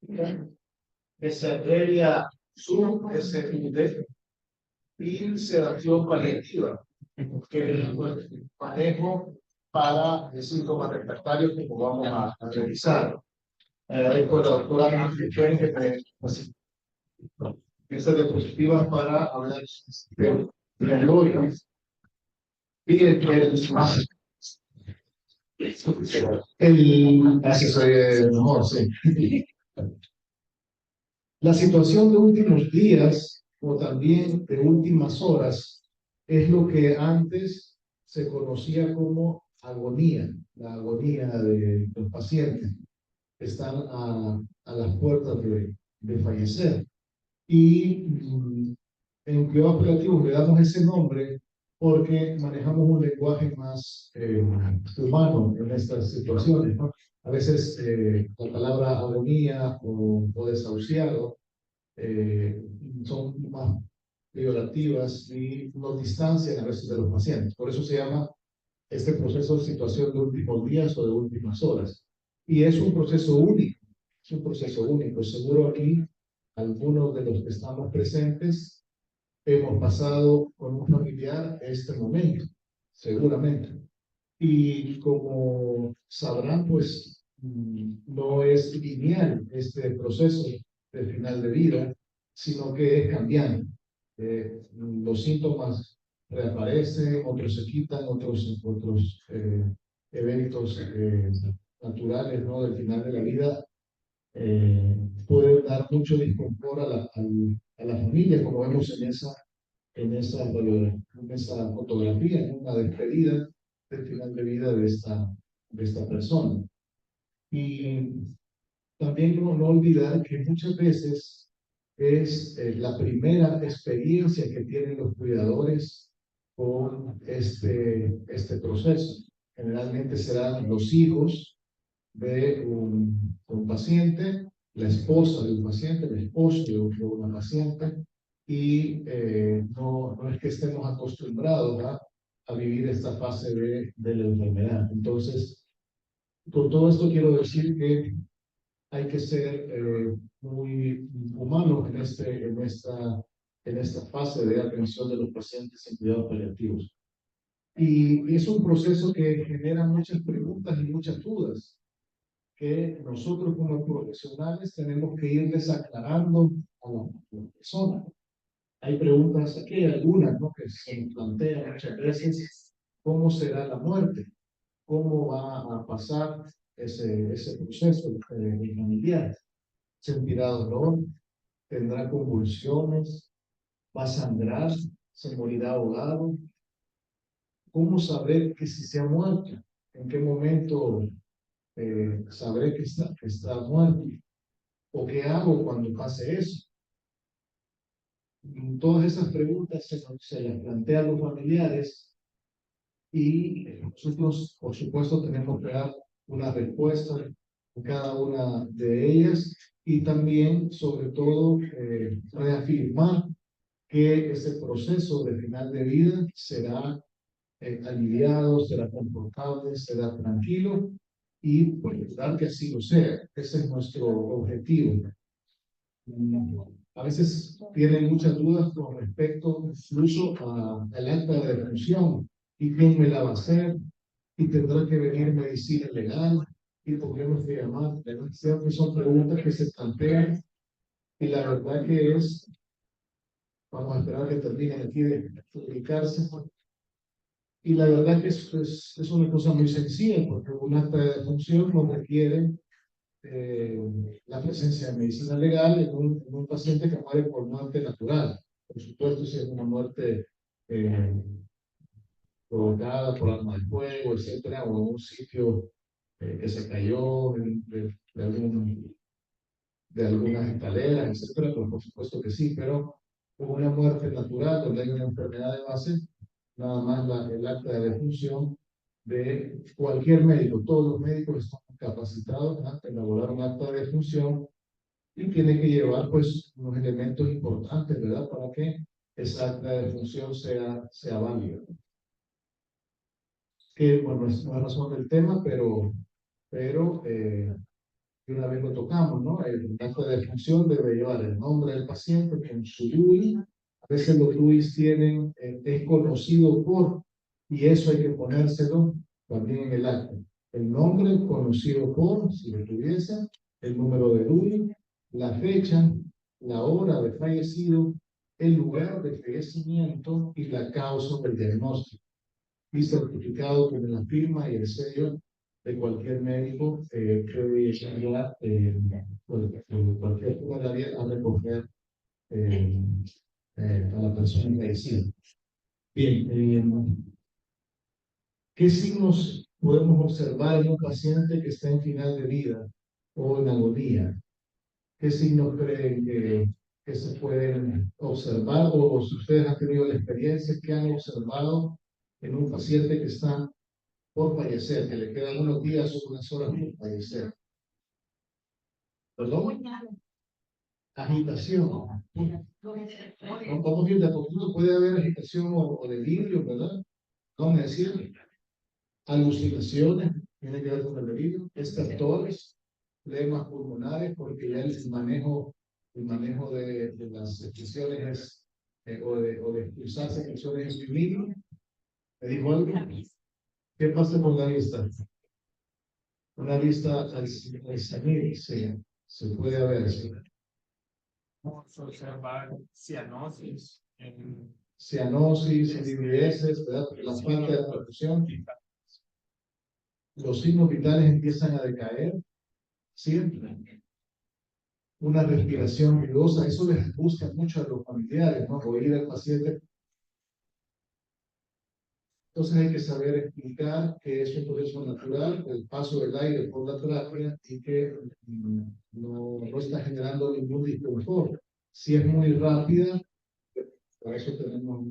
que se abrevia SUD y sedación paliativa, que es el manejo para síntomas refractarios como vamos a revisar. Con la doctora Ángel que piensa diapositivas para hablar de hoy. Y así soy mejor, sí. La situación de últimos días o también de últimas horas es lo que antes se conocía como agonía, la agonía de los pacientes que están a las puertas de fallecer. Y en cuidados paliativos le damos ese nombre porque manejamos un lenguaje más humano en estas situaciones, ¿no? A veces la palabra agonía o desahuciado eh, son más peyorativas y nos distancian a veces de los pacientes. Por eso se llama este proceso de situación de últimos días o de últimas horas. Y es un proceso único, es un proceso único. Seguro aquí algunos de los que estamos presentes hemos pasado con un familiar este momento, seguramente. Y como sabrán, pues no es lineal este proceso de final de vida, sino que es cambiante. Los síntomas reaparecen, otros se quitan, otros eventos naturales, ¿no?, del final de la vida pueden dar mucho disconfort a la familia, como vemos en esa fotografía, en una despedida del final de vida de esta persona. Y también no olvidar que muchas veces es la primera experiencia que tienen los cuidadores con este proceso. Generalmente serán los hijos de un paciente, la esposa de un paciente, el esposo de una paciente, y no es que estemos acostumbrados a vivir esta fase de la enfermedad. Entonces, con todo esto quiero decir que hay que ser muy humanos en esta fase de atención de los pacientes en cuidados paliativos. Y es un proceso que genera muchas preguntas y muchas dudas que nosotros como profesionales tenemos que ir desaclarando a la persona. Hay preguntas, aquí hay algunas, ¿no?, que se nos plantean muchas veces: ¿cómo será la muerte? ¿Cómo va a pasar ese proceso familiar? ¿Sentirá dolor? ¿Tendrá convulsiones? ¿Va a sangrar? ¿Se morirá ahogado? ¿Cómo saber que si se ha muerto? ¿En qué momento sabré que está muerto? ¿O qué hago cuando pase eso? Todas esas preguntas se las plantean los familiares y nosotros, por supuesto, tenemos que dar una respuesta a cada una de ellas y también, sobre todo, reafirmar que ese proceso de final de vida será aliviado, será confortable, será tranquilo y pues dar que así lo sea. Ese es nuestro objetivo. A veces tienen muchas dudas con respecto incluso al acta de defunción y quién me la va a hacer y tendrá que venir medicina legal y tendremos que llamar. Siempre son preguntas que se plantean y la verdad que es, vamos a esperar que terminen aquí de publicarse, y la verdad que es una cosa muy sencilla porque un acta de defunción no requiere la presencia de medicina legal en un paciente que muere por muerte natural. Por supuesto, si es una muerte eh, provocada por arma de fuego, etcétera, o en un sitio que se cayó de algunas escaleras, etcétera, pues por supuesto que sí, pero como una muerte natural donde hay una enfermedad de base, nada más el acta de defunción de cualquier médico. Todos los médicos están capacitados a elaborar un acta de defunción y tiene que llevar pues unos elementos importantes, ¿verdad?, para que esa acta de defunción sea válida. Que bueno, no es razón del tema, pero y una vez lo tocamos, ¿no? El acta de defunción debe llevar el nombre del paciente con su DUI. A veces los DUIs tienen, es conocido por, y eso hay que ponérselo también en el acta. El nombre conocido por, si lo tuviese, el número de DUI, la fecha, la hora de fallecido, el lugar de fallecimiento y la causa del diagnóstico. Y certificado con la firma y el sello de cualquier médico que llegar cualquier funeraria a recoger eh, a la persona fallecida. Bien, ¿qué signos podemos observar en un paciente que está en final de vida o en agonía? ¿Qué signos creen que se pueden observar o si ustedes han tenido la experiencia que han observado en un paciente que está por fallecer, que le quedan unos días o unas horas por fallecer? ¿Perdón? Agitación. Vamos a ir de a poquito, puede haber agitación o delirio, ¿verdad? ¿Cómo me decían? Alucinaciones, tiene que ver con el delirio, estertores, flemas pulmonares, porque ya el manejo de las secreciones es, o de expulsar secreciones es muy mínimo. ¿Me dijo algo? ¿Qué pasa con la vista? Una vista al salir, se puede haber, sí. Vamos a observar cianosis en Cianosis, livideces, ¿verdad? La falta de perfusión. Los signos vitales empiezan a decaer, siempre. Una respiración ruidosa, eso les gusta mucho a los familiares, ¿no? Oír al paciente. Entonces hay que saber explicar que es un proceso natural, el paso del aire por la tráquea y que no está generando ningún disconfort. Si es muy rápida, para eso tenemos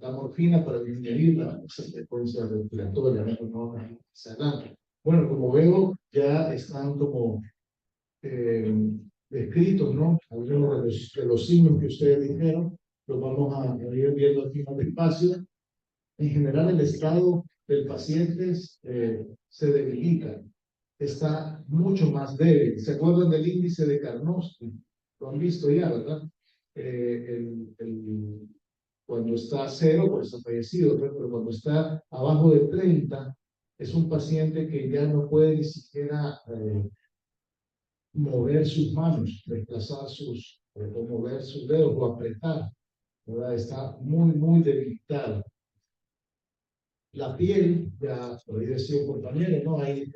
la morfina para disminuir la frecuencia respiratoria, no se adelanta. Bueno, como veo, ya están como descritos, ¿no? Algunos de los signos que ustedes dijeron, los vamos a ir viendo aquí más despacio. En general, el estado del paciente se debilita, está mucho más débil. ¿Se acuerdan del índice de Karnofsky? Lo han visto ya, ¿verdad? Cuando está a cero, pues está fallecido, pero cuando está abajo de 30, es un paciente que ya no puede ni siquiera mover sus manos, desplazar o mover sus dedos o apretar, ¿verdad? Está muy, muy debilitado. La piel, ya lo había decía un compañero, ¿no? Hay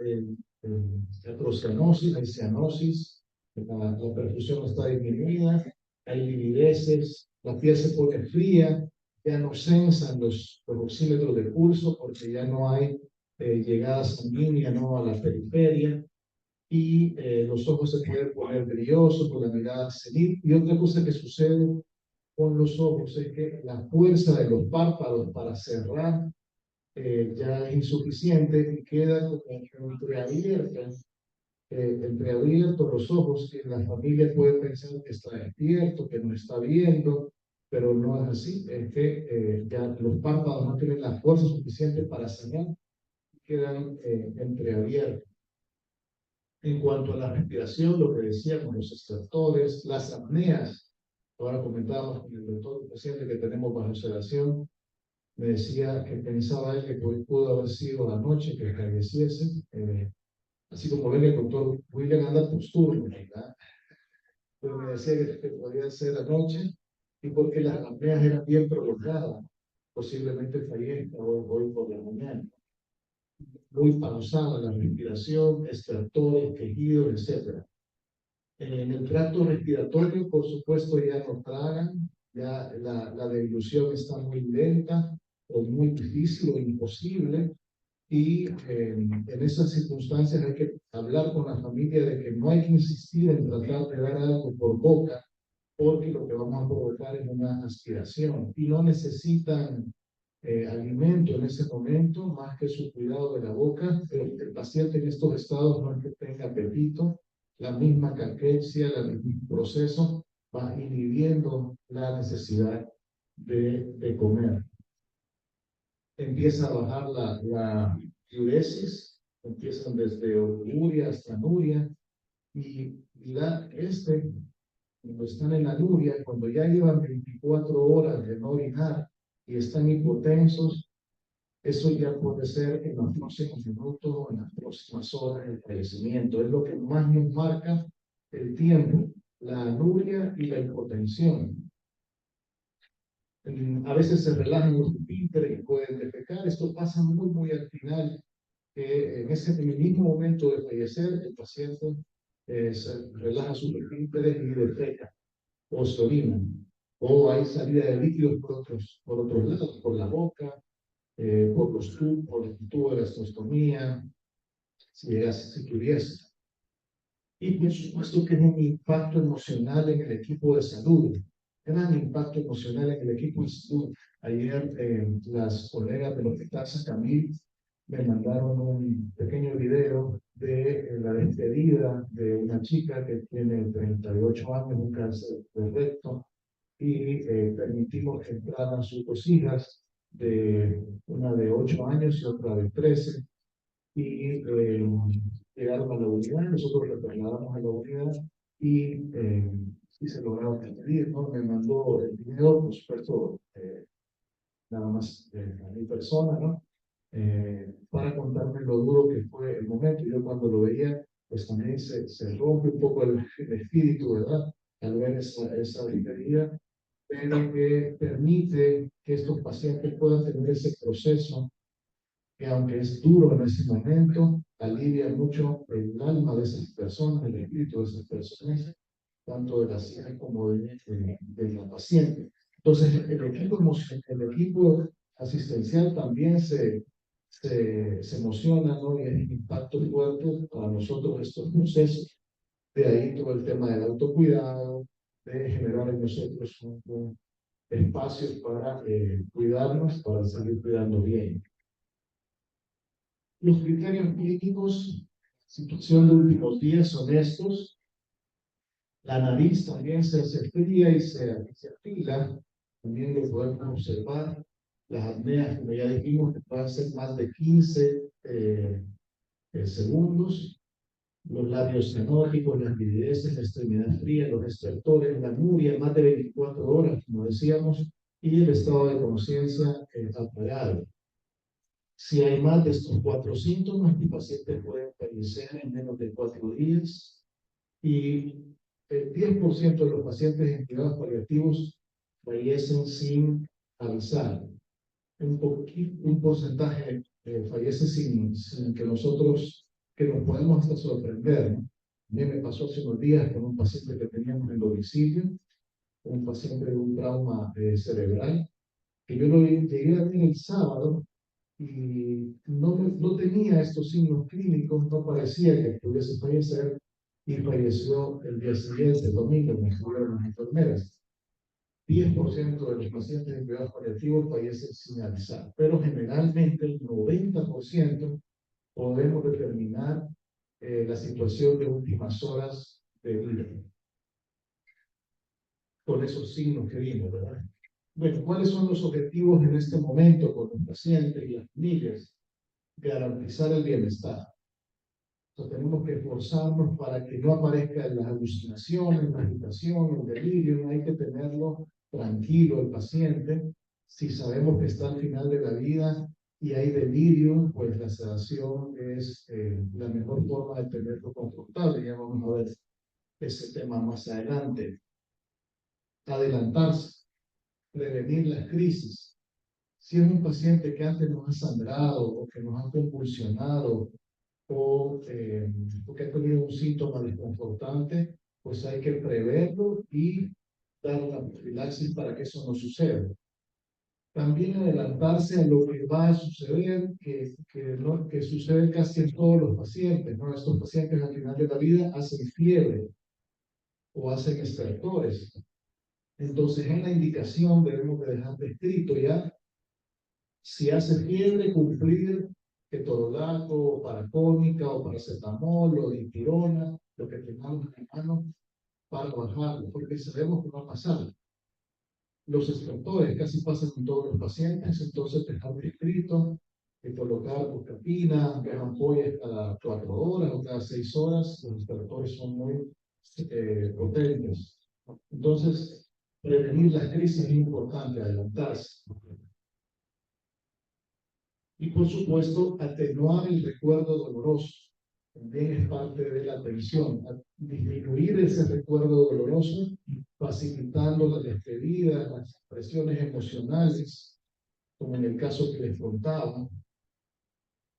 atrocianosis, hay cianosis, la perfusión está disminuida, hay livideces, la piel se pone fría, ya no sensan los oxímetros de pulso porque ya no hay llegada sanguínea, ¿no? A la periferia, y los ojos se pueden poner brillosos con la mirada senil. Y otra cosa que sucede con los ojos es que la fuerza de los párpados para cerrar ya es insuficiente y queda como entreabiertos los ojos, que la familia puede pensar que está despierto, que no está viendo, pero no es así, es que ya los párpados no tienen la fuerza suficiente para cerrar y quedan entreabiertos. En cuanto a la respiración, lo que decíamos, los estertores, las apneas, ahora comentábamos con el doctor, el paciente que tenemos bajo sedación, me decía que pensaba él que pudo haber sido anoche que falleciese, así como ven el doctor William anda posturno, ¿verdad? Pero me decía que podía ser anoche y porque las apneas eran bien prolongadas, posiblemente fallezca hoy por la mañana. Muy pausada la respiración, estertores, quejidos, etc. En el tracto respiratorio, por supuesto, ya no tragan, ya la deglución está muy lenta o muy difícil o imposible. Y en esas circunstancias hay que hablar con la familia de que no hay que insistir en tratar de dar algo por boca, porque lo que vamos a provocar es una aspiración. Y no necesitan alimento en ese momento, más que su cuidado de la boca. El paciente en estos estados no es que tenga apetito, la misma caquexia, el mismo proceso va inhibiendo la necesidad de comer. Empieza a bajar la diuresis, empiezan desde uria hasta anuria, cuando están en anuria, cuando ya llevan 24 horas de no orinar y están hipotensos, eso ya puede ser en los próximos minutos o en las próximas horas el fallecimiento. Es lo que más nos marca el tiempo, la anuria y la hipotensión. A veces se relajan los esfínteres y pueden defecar. Esto pasa muy al final, que en ese mismo momento de fallecer, el paciente se relaja sus esfínteres y defeca o se orina. O hay salida de líquidos por otros lados, por la boca, por el tubo de la estostomía, si tuviese. Y por supuesto que es un impacto emocional en el equipo de salud, gran impacto emocional en el equipo de salud. Ayer las colegas del Hospital San Camil me mandaron un pequeño video de la despedida de una chica que tiene 38 años, un cáncer de recto, y permitimos que entraran sus dos hijas, una de 8 años y otra de 13, y llegaron a la unidad, nosotros lo trasladamos a la unidad y se lograron despedir, ¿no? Me mandó el video, por supuesto, nada más a mi persona, ¿no? Para contarme lo duro que fue el momento. Yo cuando lo veía, pues también se rompe un poco el espíritu, ¿verdad? Al ver esa despedida, pero que permite que estos pacientes puedan tener ese proceso que aunque es duro en ese momento, alivia mucho el alma de esas personas, el espíritu de esas personas, tanto de la hijas como de la paciente. Entonces, el equipo asistencial también se emociona, ¿no? Y es un impacto fuerte para nosotros estos procesos. De ahí todo el tema del autocuidado, de generar en nosotros un espacios para cuidarnos, para seguir cuidando bien. Los criterios clínicos, situación de últimos días son estos. La nariz también se fría y se afila, también lo podemos observar. Las apneas, como ya dijimos, que pueden ser más de 15 segundos. Los labios cianóticos, las rigideces, la extremidad fría, los estertores, la muria, más de 24 horas, como decíamos, y el estado de conciencia apagado. Si hay más de estos 4 síntomas, el paciente puede fallecer en menos de 4 días y el 10% de los pacientes en cuidados paliativos fallecen sin avisar. Un porcentaje fallece sin que que nos podemos hasta sorprender, ¿no? A mí me pasó hace unos días con un paciente que teníamos en el domicilio, un paciente de un trauma cerebral, que yo lo llegué a ver el sábado y no tenía estos signos clínicos, no parecía que pudiese fallecer y falleció el día siguiente, el domingo, me escribieron las enfermeras. 10% de los pacientes en cuidados paliativos fallecen sin avisar, pero generalmente el 90% podemos determinar la situación de últimas horas de vida con esos signos que vimos, ¿verdad? Bueno, ¿cuáles son los objetivos en este momento con los pacientes y las familias? Garantizar el bienestar. Entonces, tenemos que esforzarnos para que no aparezcan las alucinaciones, la agitación, el delirio. Hay que tenerlo tranquilo el paciente. Si sabemos que está al final de la vida y hay delirio, pues la sedación es la mejor forma de tenerlo confortable. Ya vamos a ver ese tema más adelante. Adelantarse, prevenir las crisis. Si es un paciente que antes nos ha sangrado o que nos ha convulsionado o que ha tenido un síntoma desconfortante, pues hay que preverlo y dar una profilaxis para que eso no suceda. También adelantarse a lo que va a suceder, que sucede casi en todos los pacientes, ¿no? Estos pacientes al final de la vida hacen fiebre o hacen estertores. Entonces, en la indicación debemos de dejar descrito ya, si hace fiebre, cumplir ketorolaco, paracónica o paracetamol o dipirona, lo que tengamos en mano para bajarlo, porque sabemos que va a pasar. Los estertores casi pasan en todos los pacientes, entonces dejar descrito que colocar buscapina, ver ampollas cada 4 horas o cada 6 horas. Los estertores son muy potentes. Entonces, prevenir las crisis es importante, adelantarse. Y por supuesto, atenuar el recuerdo doloroso también es parte de la atención. Disminuir ese recuerdo doloroso, facilitando la despedida, las expresiones emocionales, como en el caso que les contaba.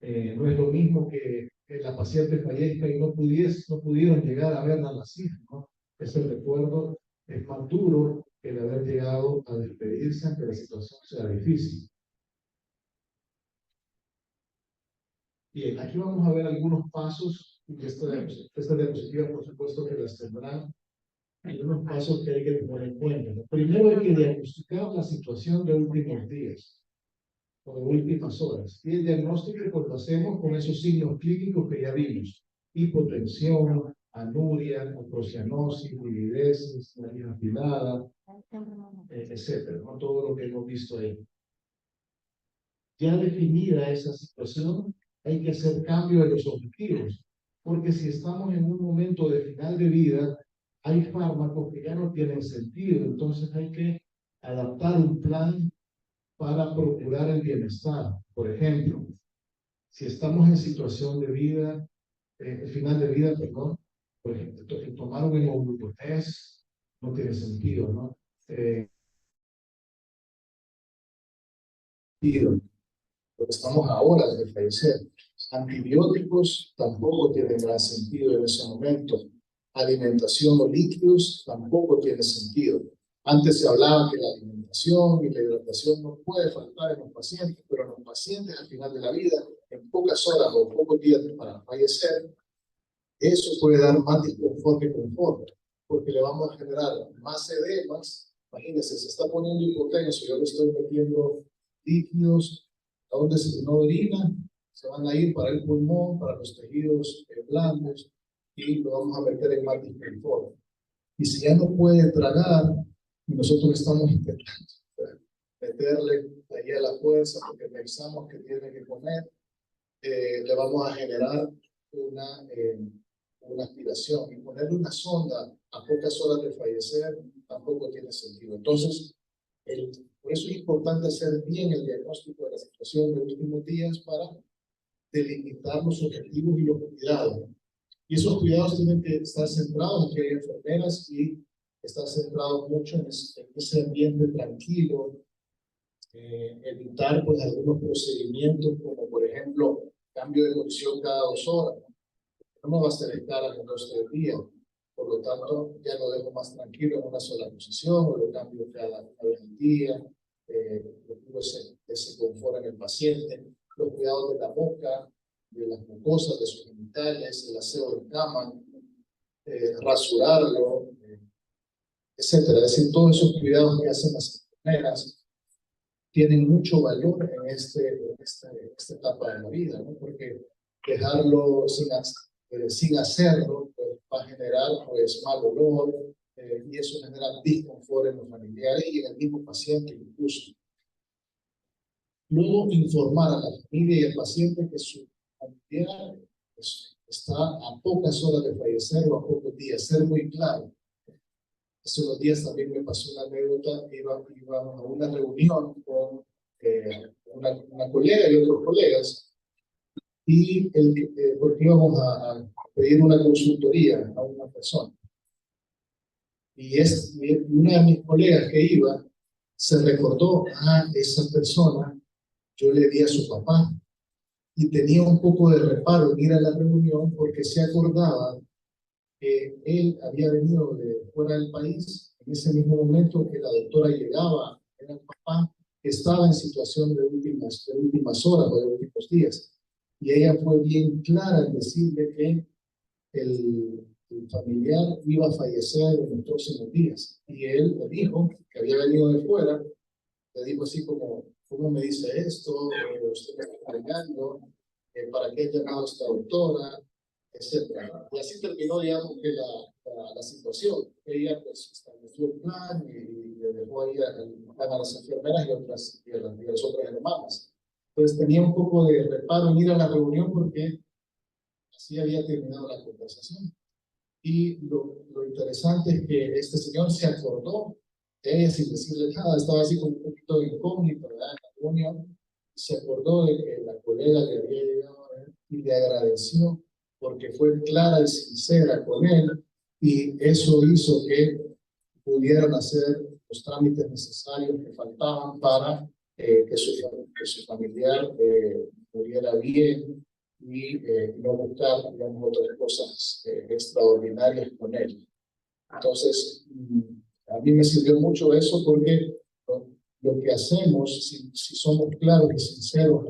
No es lo mismo que la paciente fallezca y no pudieron llegar a verla nacida, ¿no? Ese recuerdo es más duro que el haber llegado a despedirse aunque la situación sea difícil. Bien, aquí vamos a ver algunos pasos, y esta diapositiva por supuesto que las tendrán. Hay unos pasos que hay que tener en cuenta, ¿no? Primero hay que diagnosticar la situación de últimos días o de últimas horas. Y el diagnóstico pues, lo hacemos con esos signos clínicos que ya vimos: hipotensión, anuria, aprocianosis, lividesis, nariz afilada, etcétera, ¿no? Todo lo que hemos visto ahí. Ya definida esa situación, hay que hacer cambio de los objetivos, porque si estamos en un momento de final de vida, hay fármacos que ya no tienen sentido, entonces hay que adaptar un plan para procurar el bienestar. Por ejemplo, si estamos en situación de vida, final de vida, perdón, por ejemplo, tomar un hemoglucotés no tiene sentido, ¿no? Estamos a horas de fallecer. Antibióticos tampoco tienen gran sentido en ese momento. Alimentación o líquidos tampoco tiene sentido. Antes se hablaba que la alimentación y la hidratación no puede faltar en los pacientes, pero en los pacientes al final de la vida, en pocas horas o pocos días para fallecer, eso puede dar más disconfort que confort, porque le vamos a generar más edemas. Imagínense, se está poniendo hipotenso, yo le estoy metiendo líquidos, a donde si no orina, se van a ir para el pulmón, para los tejidos blandos, y lo vamos a meter en más disconfort. Y si ya no puede tragar, y nosotros estamos intentando meterle ahí a la fuerza, porque pensamos que tiene que comer, le vamos a generar una aspiración. Y ponerle una sonda a pocas horas de fallecer tampoco tiene sentido. Entonces, por eso es importante hacer bien el diagnóstico de la situación de los últimos días para delimitar los objetivos y los cuidados. Y esos cuidados tienen que estar centrados en que hay enfermeras y estar centrados mucho en ese ambiente tranquilo, evitar pues algunos procedimientos como por ejemplo cambio de posición cada 2 horas. No me va a hacer estar a los 3 días. Por lo tanto, ya lo dejo más tranquilo en una sola posición, o lo cambio cada vez al día, lo pongo ese confort en el paciente, los cuidados de la boca, de las mucosas, de sus genitales, el aseo de cama, rasurarlo, etcétera. Es decir, todos esos cuidados que hacen las enfermeras tienen mucho valor en esta etapa de la vida, ¿no? Porque dejarlo sin hacerlo pues, va a generar pues, mal olor, y eso genera disconfort en los familiares y en el mismo paciente incluso. Luego, informar a la familia y al paciente que su familiar pues, está a pocas horas de fallecer o a pocos días, ser muy claro. Hace unos días también me pasó una anécdota, íbamos a una reunión con una colega y otros colegas, y porque íbamos a pedir una consultoría a una persona. Y una de mis colegas que iba se recordó a esa persona, yo le di a su papá, y tenía un poco de reparo en ir a la reunión porque se acordaba que él había venido de fuera del país en ese mismo momento que la doctora llegaba, era el papá que estaba en situación de últimas horas o de últimos días. Y ella fue bien clara en decirle que el familiar iba a fallecer en los próximos días. Y él le dijo, que había venido de fuera, le dijo así como, ¿cómo me dice esto? ¿Usted me está engañando? ¿Para qué ha llamado a esta doctora? Etcétera. Y así terminó, digamos, que la situación. Ella pues estableció el plan y le dejó ahí a las enfermeras y a las otras hermanas. Entonces tenía un poco de reparo en ir a la reunión porque así había terminado la conversación. Y lo interesante es que este señor se acordó de ella sin decirle nada, estaba así como un poquito de incógnito, ¿verdad? En la reunión, se acordó de que la colega le había llegado a ver y le agradeció porque fue clara y sincera con él, y eso hizo que pudieran hacer los trámites necesarios que faltaban para que su familiar muriera bien y no buscar, digamos, otras cosas extraordinarias con él. Entonces, a mí me sirvió mucho eso porque lo que hacemos, si somos claros y sinceros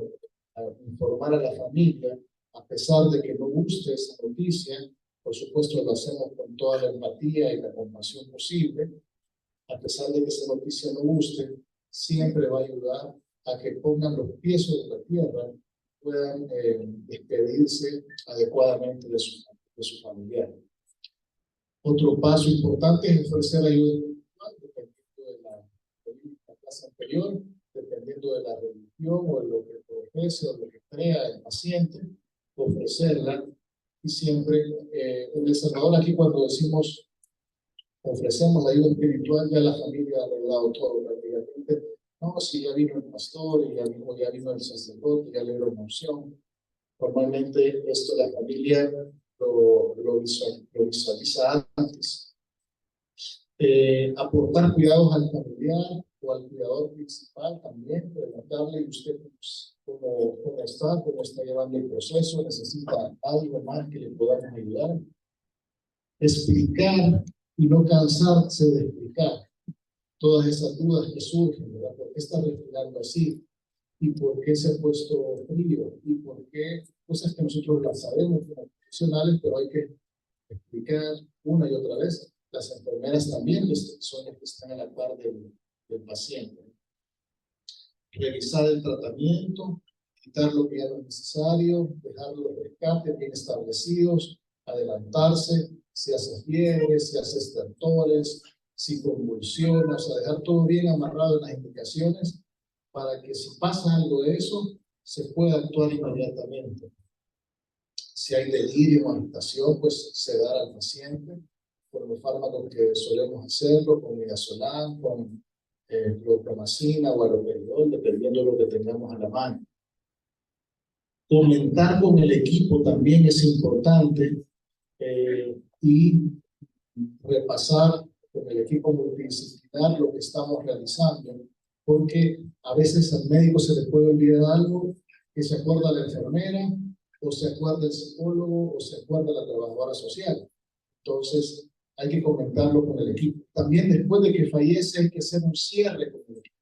a informar a la familia, a pesar de que no guste esa noticia, por supuesto lo hacemos con toda la empatía y la compasión posible, a pesar de que esa noticia no guste, siempre va a ayudar a que pongan los pies sobre la tierra, puedan despedirse adecuadamente de su familiar. Otro paso importante es ofrecer ayuda espiritual, dependiendo de la clase anterior, dependiendo de la religión o de lo que profese o lo que crea el paciente, ofrecerla. Y siempre, en El Salvador, aquí cuando decimos ofrecemos ayuda espiritual, ya la familia ha arreglado todo prácticamente. No, si ya vino el pastor, y ya vino el sacerdote, ya le dieron opción. Normalmente esto la familia lo visualiza antes. Aportar cuidados al familiar o al cuidador principal también, preguntarle usted cómo está llevando el proceso, necesita algo más que le podamos ayudar. Explicar y no cansarse de explicar todas esas dudas que surgen, ¿verdad? ¿Por qué está respirando así? ¿Y por qué se ha puesto frío? ¿Y por qué? Cosas que nosotros las sabemos como profesionales, pero hay que explicar una y otra vez. Las enfermeras también son las que están a la par del paciente. Revisar el tratamiento, quitar lo que ya no es necesario, dejar los rescates bien establecidos, adelantarse, si hace fiebre, si hace estertores, si convulsiona, o sea, dejar todo bien amarrado en las indicaciones para que si pasa algo de eso, se pueda actuar inmediatamente. Si hay delirio o agitación, pues sedar al paciente con los fármacos que solemos hacerlo, con midazolam, con clorpromacina o haloperidol, dependiendo de lo que tengamos a la mano. Comentar con el equipo también es importante y repasar con el equipo multidisciplinar lo que estamos realizando, porque a veces al médico se le puede olvidar algo, que se acuerda la enfermera, o se acuerda el psicólogo, o se acuerda la trabajadora social. Entonces, hay que comentarlo con el equipo. También después de que fallece hay que hacer un cierre con el equipo.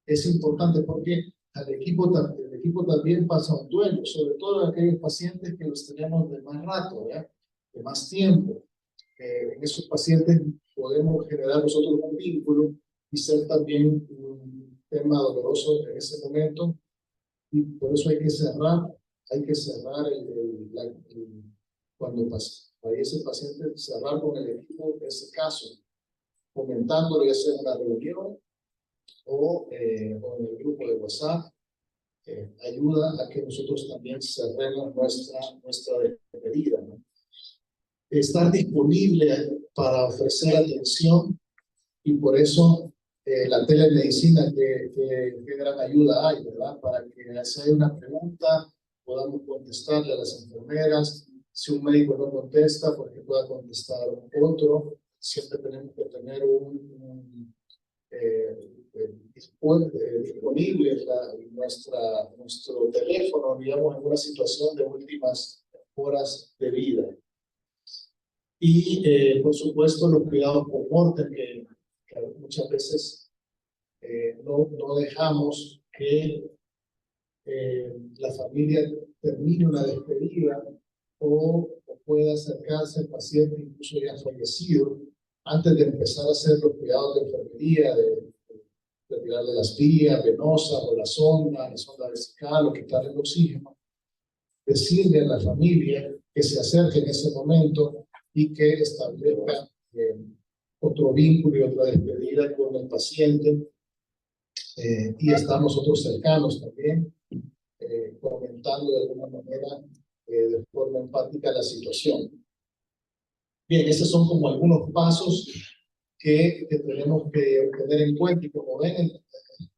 Es importante porque el equipo también pasa un duelo, sobre todo aquellos pacientes que los tenemos de más rato, ¿ya? De más tiempo. En esos pacientes podemos generar nosotros un vínculo y ser también un tema doloroso en ese momento, y por eso hay que cerrar cuando fallece el paciente, cerrar con el equipo ese caso, comentándolo, ya sea en una reunión o en el grupo de WhatsApp. Ayuda a que nosotros también cerremos nuestra despedida, ¿no? Estar disponible para ofrecer atención, y por eso la telemedicina, que gran ayuda hay, ¿verdad? Para que si hay una pregunta, podamos contestarle a las enfermeras. Si un médico no contesta, porque pueda contestar otro. Siempre tenemos que tener disponible nuestro teléfono, digamos, en una situación de últimas horas de vida. Y, por supuesto, los cuidados post-mortem, que muchas veces no dejamos que la familia termine una despedida o pueda acercarse al paciente incluso ya fallecido antes de empezar a hacer los cuidados de enfermería, de retirarle las vías venosas o la sonda vesical, o quitarle el oxígeno. Decirle a la familia que se acerque en ese momento y que establezca otro vínculo y otra despedida con el paciente, y estar nosotros cercanos también, comentando de alguna manera de forma empática la situación. Bien, estos son como algunos pasos que tenemos que tener en cuenta y como ven,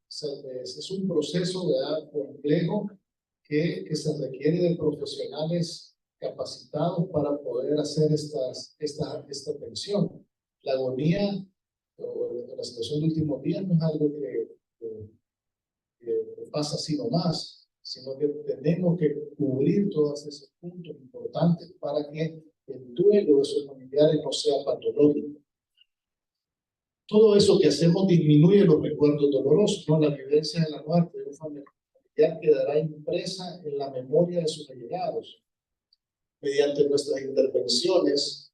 es un proceso, ¿verdad?, complejo que se requiere de profesionales capacitados para poder hacer esta atención. La agonía o la situación de últimos días no es algo que pasa así nomás, sino que tenemos que cubrir todos esos puntos importantes para que el duelo de sus familiares no sea patológico. Todo eso que hacemos disminuye los recuerdos dolorosos, ¿no? La vivencia de la muerte de un familiar quedará impresa en la memoria de sus allegados. Mediante nuestras intervenciones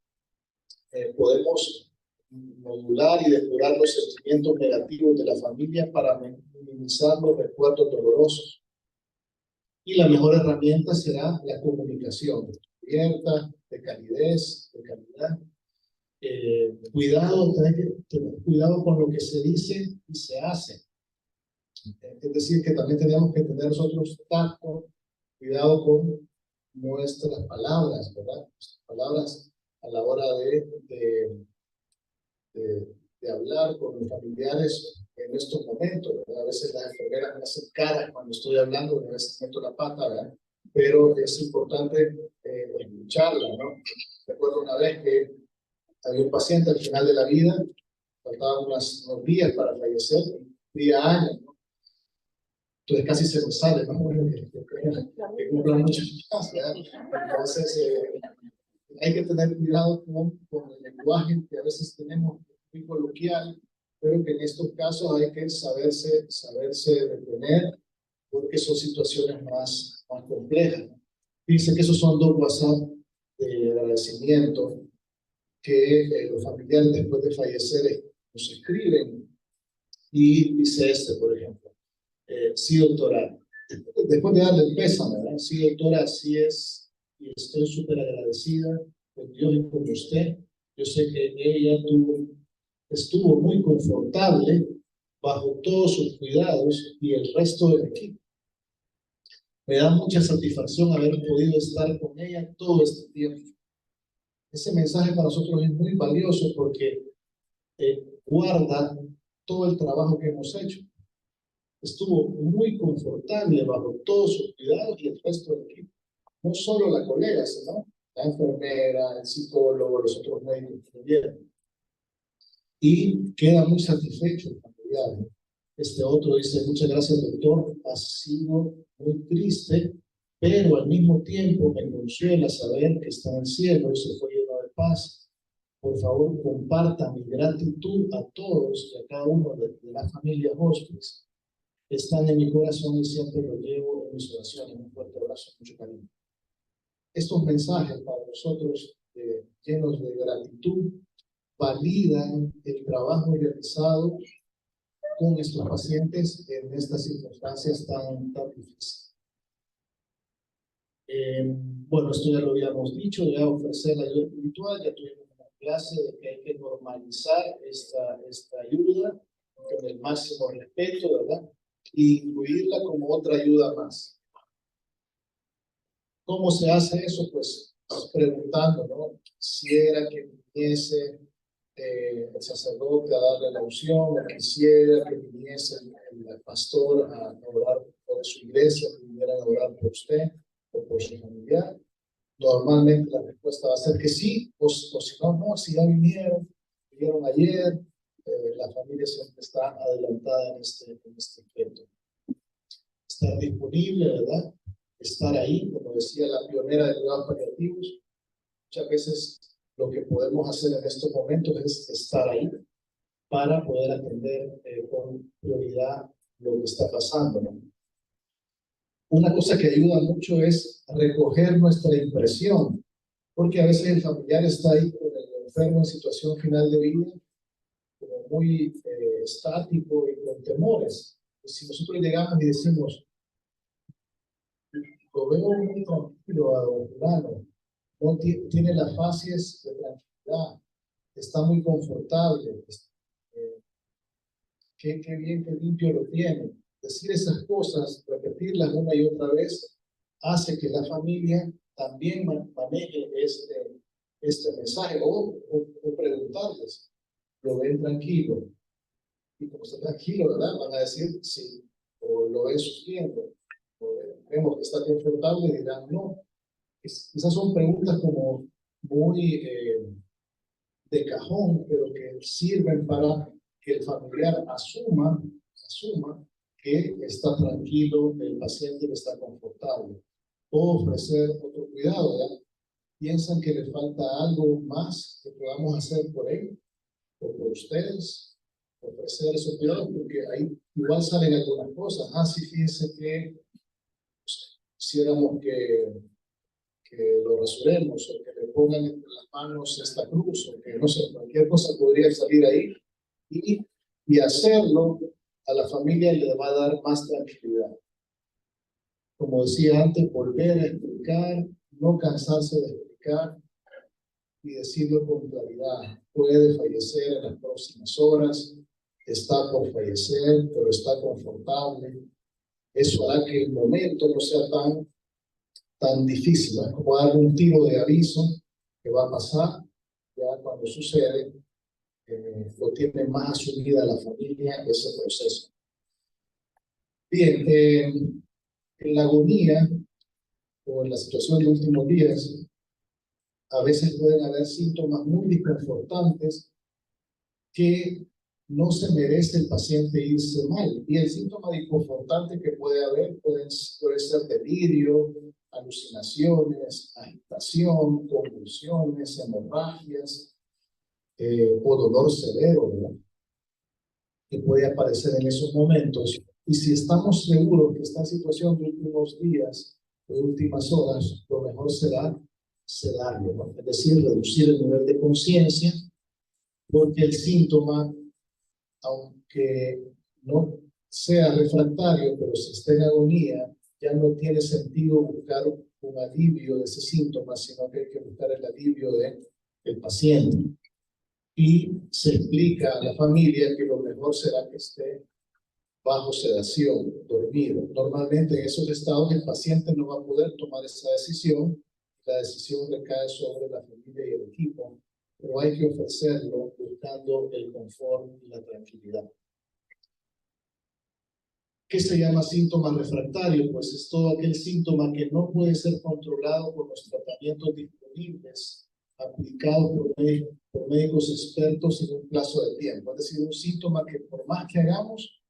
podemos modular y depurar los sentimientos negativos de la familia para minimizar los recuerdos dolorosos. Y la mejor herramienta será la comunicación abierta, de calidez, de calidad. Cuidado, hay que tener cuidado con lo que se dice y se hace. Es decir, que también tenemos que tener nosotros tacto, cuidado con nuestras palabras, ¿verdad? Nuestras palabras a la hora de hablar con los familiares en estos momentos, ¿verdad? A veces las enfermeras me hacen caras cuando estoy hablando, a veces meto la pata, ¿verdad? Pero es importante escucharla, ¿no? Recuerdo una vez que había un paciente al final de la vida, faltaban unos días para fallecer, día, años, ¿no? Entonces casi se nos sale, ¿no? Que cumplan muchos más, ¿verdad? Entonces hay que tener cuidado con el lenguaje que a veces tenemos muy coloquial, pero que en estos casos hay que saberse detener, porque son situaciones más complejas. Dice que esos son 2 WhatsApp de agradecimiento que los familiares después de fallecer nos escriben, y dice por ejemplo, sí doctora, después de darle el pésame, ¿verdad? Sí doctora, así es, y estoy súper agradecida con Dios y con usted. Yo sé que ella estuvo muy confortable bajo todos sus cuidados y el resto del equipo. Me da mucha satisfacción haber podido estar con ella todo este tiempo. Ese mensaje para nosotros es muy valioso porque guarda todo el trabajo que hemos hecho. Estuvo muy confortable bajo todos sus cuidados y el resto del equipo. No solo la colega, sino la enfermera, el psicólogo, los otros médicos que vienen. Y queda muy satisfecho el familiar. Este otro dice, muchas gracias doctor, ha sido muy triste, pero al mismo tiempo me consuela saber que está en el cielo y se fue lleno de paz. Por favor, comparta mi gratitud a todos y a cada uno de la familia Hospice. Están en mi corazón y siempre lo llevo en mis oraciones. Un fuerte abrazo, mucho cariño. Estos mensajes para nosotros llenos de gratitud validan el trabajo realizado con estos pacientes en estas circunstancias tan difíciles. Bueno, esto ya lo habíamos dicho, ya ofrecer la ayuda espiritual, ya tuvimos una clase de que hay que normalizar esta ayuda con el máximo respeto, ¿verdad? Y incluirla como otra ayuda más. ¿Cómo se hace eso? Pues preguntando, ¿no? Quisiera que viniese el sacerdote a darle la unción, o quisiera que viniese el pastor a orar por su iglesia, que vinieran a orar por usted o por su familiar. Normalmente la respuesta va a ser que sí, o si no, si ya vinieron ayer, la familia siempre está adelantada en este aspecto. Estar disponible, ¿verdad? Estar ahí, como decía la pionera de cuidados paliativos. Muchas veces lo que podemos hacer en estos momentos es estar ahí para poder atender con prioridad lo que está pasando, ¿no? Una cosa que ayuda mucho es recoger nuestra impresión, porque a veces el familiar está ahí con el enfermo en situación final de vida, como muy estático y con temores. Pues si nosotros llegamos y decimos, lo veo muy tranquilo a don fulano, no tiene las fases de tranquilidad, está muy confortable, qué bien, qué limpio lo tiene. Decir esas cosas, repetirlas una y otra vez, hace que la familia también maneje este mensaje o preguntarles, ¿lo ven tranquilo? Y como está tranquilo, ¿verdad? Van a decir sí, o lo ven sufriendo, o vemos que está confortable y dirán no. Esas son preguntas como muy de cajón, pero que sirven para que el familiar asuma que está tranquilo, el paciente que está confortable. O ofrecer otro cuidado, ¿verdad? Piensan que le falta algo más que podamos hacer por él o por ustedes, ofrecer esos cuidados, porque ahí igual salen algunas cosas. Ah, sí, fíjense que pues, quisiéramos que lo rasuremos o que le pongan entre las manos esta cruz o que no sé, cualquier cosa podría salir ahí y hacerlo a la familia le va a dar más tranquilidad. Como decía antes, volver a explicar, no cansarse de explicar y decirlo con claridad. Puede fallecer en las próximas horas, está por fallecer, pero está confortable. Eso hará que el momento no sea tan difícil. Es como dar un tiro de aviso que va a pasar, ya cuando sucede, lo tiene más asumida la familia ese proceso. Bien, en la agonía o en la situación de últimos días, a veces pueden haber síntomas muy desconfortantes que no se merece el paciente irse mal. Y el síntoma desconfortante que puede haber puede ser delirio, alucinaciones, agitación, convulsiones, hemorragias o dolor severo, ¿verdad? Que puede aparecer en esos momentos. Y si estamos seguros que esta situación de últimos días, de últimas horas, lo mejor será sedarlo, ¿no? Es decir, reducir el nivel de conciencia, porque el síntoma, aunque no sea refractario, pero si está en agonía, ya no tiene sentido buscar un alivio de ese síntoma, sino que hay que buscar el alivio del paciente. Y se explica a la familia que lo mejor será que esté bajo sedación, dormido. Normalmente en esos estados el paciente no va a poder tomar esa decisión, la decisión recae sobre la familia y el equipo, pero hay que ofrecerlo buscando el confort y la tranquilidad. ¿Qué se llama síntoma refractario? Pues es todo aquel síntoma que no puede ser controlado por los tratamientos disponibles aplicados por médicos expertos en un plazo de tiempo. Es decir, un síntoma que por más que hagamos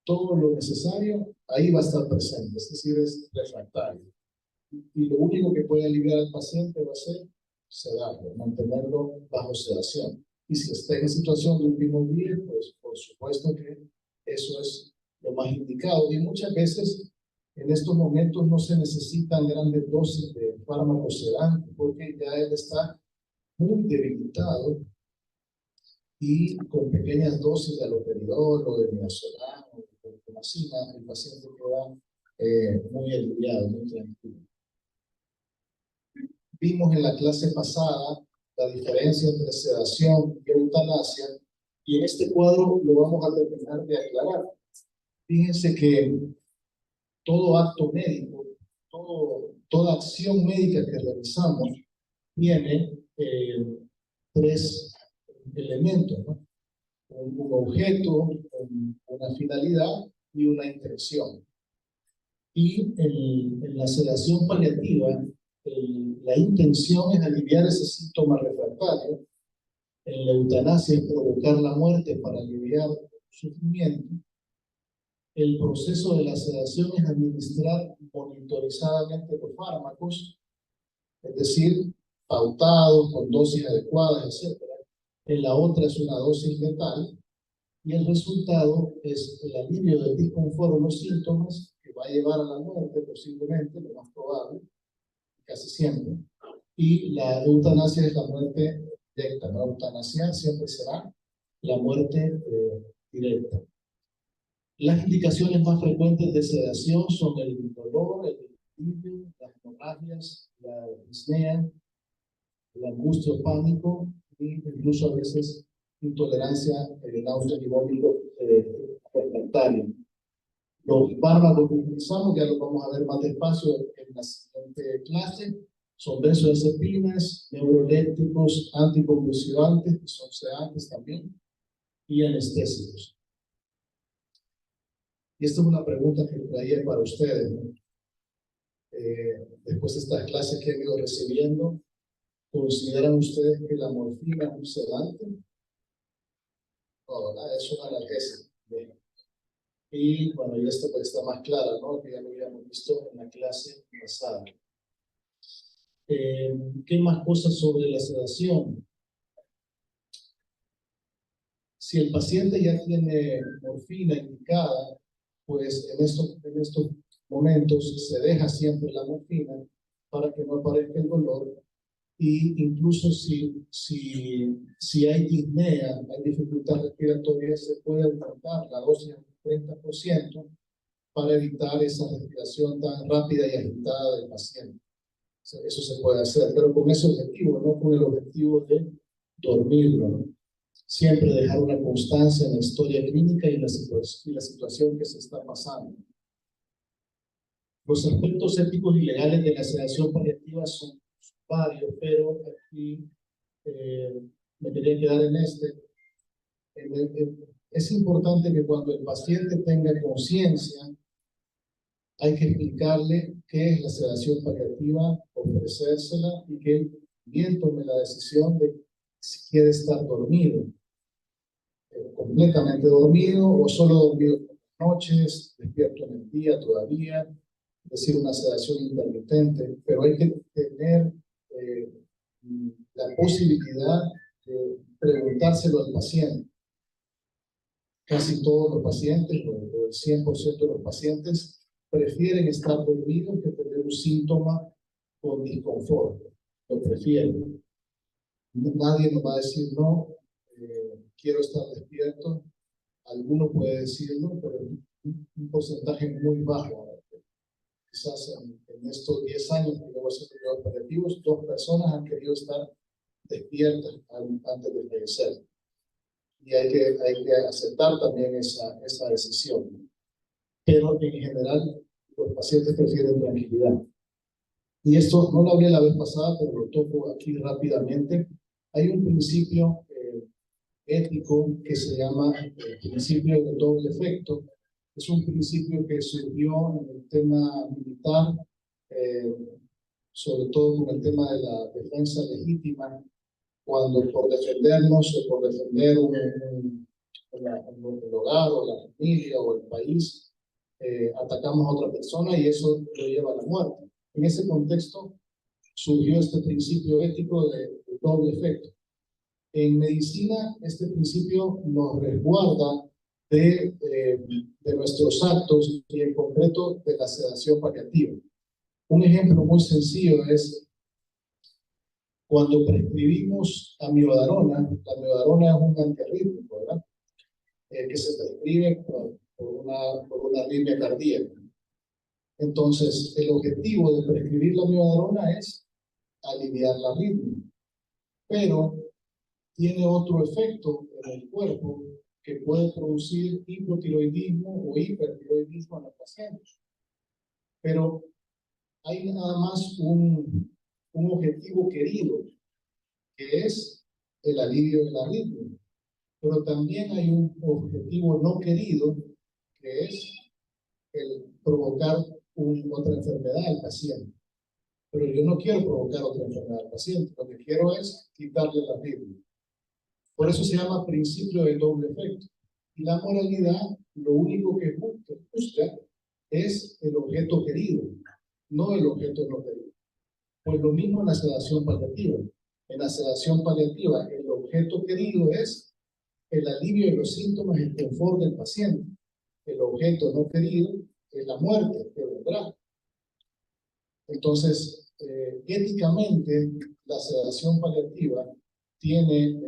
todo lo necesario, ahí va a estar presente, es decir, es refractario. Y lo único que puede aliviar al paciente va a ser sedarlo, mantenerlo bajo sedación. Y si está en situación de últimos días, pues por supuesto que eso es lo más indicado. Y muchas veces en estos momentos no se necesitan grandes dosis de fármacos sedantes porque ya él está muy debilitado y con pequeñas dosis de haloperidol o de midazolam o de promacina, el paciente queda muy aliviado, muy tranquilo. Vimos en la clase pasada la diferencia entre sedación y eutanasia, y en este cuadro lo vamos a terminar de aclarar. Fíjense que todo acto médico, toda acción médica que realizamos tiene tres elementos, ¿no? Un objeto, una finalidad y una intención. Y en la sedación paliativa, la intención es aliviar ese síntoma refractario. En la eutanasia es provocar la muerte para aliviar el sufrimiento. El proceso de la sedación es administrar monitorizadamente los fármacos, es decir, pautados, con dosis adecuadas, etc. En la otra es una dosis letal, y el resultado es el alivio del disconfort o los síntomas que va a llevar a la muerte, posiblemente, lo más probable, casi siempre. Y la eutanasia es la muerte directa. La eutanasia siempre será la muerte directa. Las indicaciones más frecuentes de sedación son el dolor, el alivio, las hemorragias, la disnea, la angustia o pánico, e incluso a veces intolerancia, náuseas y vómitos refractarios. Los fármacos que utilizamos, ya los vamos a ver más despacio en la siguiente clase, Son benzodiazepinas, neurolépticos, anticonvulsivantes, que son sedantes también, y anestésicos. Y esta es una pregunta que traía para ustedes, ¿no? Después de estas clases que han ido recibiendo, ¿consideran ustedes que la morfina es un sedante? No, ¿verdad? Es un analgésico. Bien. Y bueno, y esto pues está más clara, ¿no? Que ya lo habíamos visto en la clase pasada. ¿Qué más cosas sobre la sedación? Si el paciente ya tiene morfina indicada, pues en estos momentos se deja siempre la morfina para que no aparezca el dolor. Y incluso si hay disnea, hay dificultad respiratoria, se puede aumentar la dosis al 30% para evitar esa respiración tan rápida y agitada del paciente. Eso se puede hacer, pero con ese objetivo, no con el objetivo de dormirlo, ¿no? Siempre dejar una constancia en la historia clínica y la situación que se está pasando. Los aspectos éticos y legales de la sedación paliativa son varios, pero aquí me quería quedar en este. Es importante que cuando el paciente tenga conciencia, hay que explicarle qué es la sedación paliativa, ofrecérsela y que él bien tome la decisión de si quiere estar dormido, completamente dormido o solo dormido por las noches, despierto en el día todavía, es decir, una sedación intermitente, pero hay que tener la posibilidad de preguntárselo al paciente. Casi todos los pacientes, o el 100% de los pacientes, prefieren estar dormidos que tener un síntoma con disconfort. Lo prefieren. Nadie nos va a decir no, quiero estar despierto. Alguno puede decirlo, pero un porcentaje muy bajo. Quizás en estos 10 años que llevo haciendo cuidados paliativos, 2 personas han querido estar despiertas antes de fallecer. Y hay que aceptar también esa decisión. Pero en general, los pacientes prefieren tranquilidad. Y esto no lo hablé la vez pasada, pero lo toco aquí rápidamente. Hay un principio ético que se llama el principio de doble efecto. Es un principio que surgió en el tema militar, sobre todo con el tema de la defensa legítima, cuando por defendernos o por defender el hogar o la familia o el país, atacamos a otra persona y eso lo lleva a la muerte. En ese contexto surgió este principio ético de doble efecto. En medicina, este principio nos resguarda de nuestros actos y en concreto de la sedación paliativa. Un ejemplo muy sencillo es cuando prescribimos amiodarona. La amiodarona es un antiarrítmico, ¿verdad? Que se prescribe por una arritmia cardíaca. Entonces, el objetivo de prescribir la amiodarona es aliviar la arritmia, pero tiene otro efecto en el cuerpo que puede producir hipotiroidismo o hipertiroidismo en los pacientes. Pero hay nada más un objetivo querido, que es el alivio de la arritmia. Pero también hay un objetivo no querido, que es el provocar otra enfermedad al paciente. Pero yo no quiero provocar otra enfermedad al paciente, lo que quiero es quitarle la arritmia. Por eso se llama principio de doble efecto. Y la moralidad, lo único que busca es el objeto querido, no el objeto no querido. Pues lo mismo en la sedación paliativa. En la sedación paliativa, el objeto querido es el alivio de los síntomas y el confort del paciente. El objeto no querido es la muerte que vendrá. Entonces, éticamente, la sedación paliativa tiene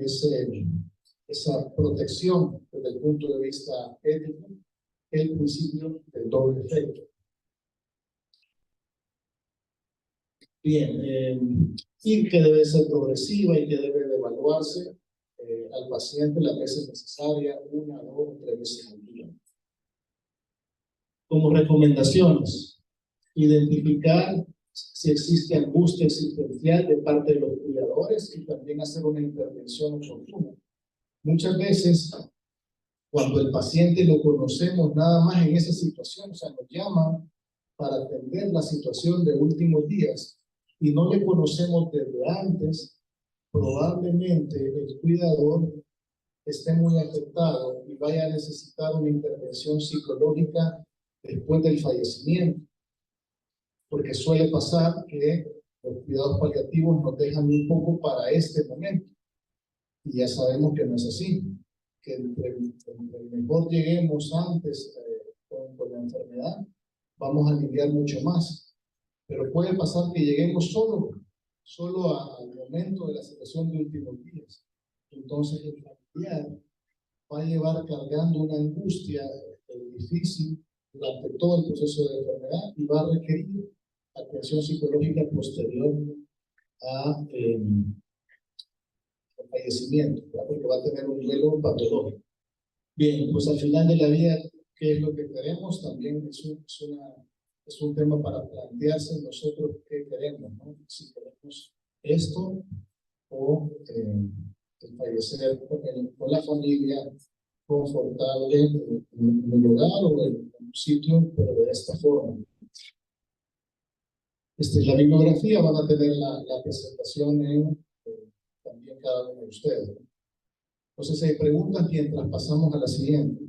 esa protección desde el punto de vista ético, el principio del doble efecto. Bien, y que debe ser progresiva y que debe de evaluarse al paciente las veces necesarias, 1, 2, 3 veces al día. Como recomendaciones, identificar si existe angustia existencial de parte de los cuidadores y también hacer una intervención oportuna. Muchas veces, cuando el paciente lo conocemos nada más en esa situación, o sea, nos llaman para atender la situación de últimos días y no le conocemos desde antes, probablemente el cuidador esté muy afectado y vaya a necesitar una intervención psicológica después del fallecimiento, porque suele pasar que los cuidados paliativos nos dejan muy poco para este momento y ya sabemos que no es así, que entre mejor lleguemos antes con la enfermedad, vamos a aliviar mucho más, pero puede pasar que lleguemos solo al momento de la situación de últimos días. Entonces el familiar va a llevar cargando una angustia difícil durante todo el proceso de enfermedad y va a requerir atención psicológica posterior al fallecimiento, ¿verdad? Porque va a tener un duelo patológico. Bien, pues al final de la vida, ¿qué es lo que queremos? También es un tema para plantearse nosotros qué queremos, ¿no? Si queremos esto o el fallecer con la familia confortable en el hogar o en un sitio, pero de esta forma. La bibliografía van a tener la presentación en también cada uno de ustedes. Entonces, si hay preguntas mientras pasamos a la siguiente.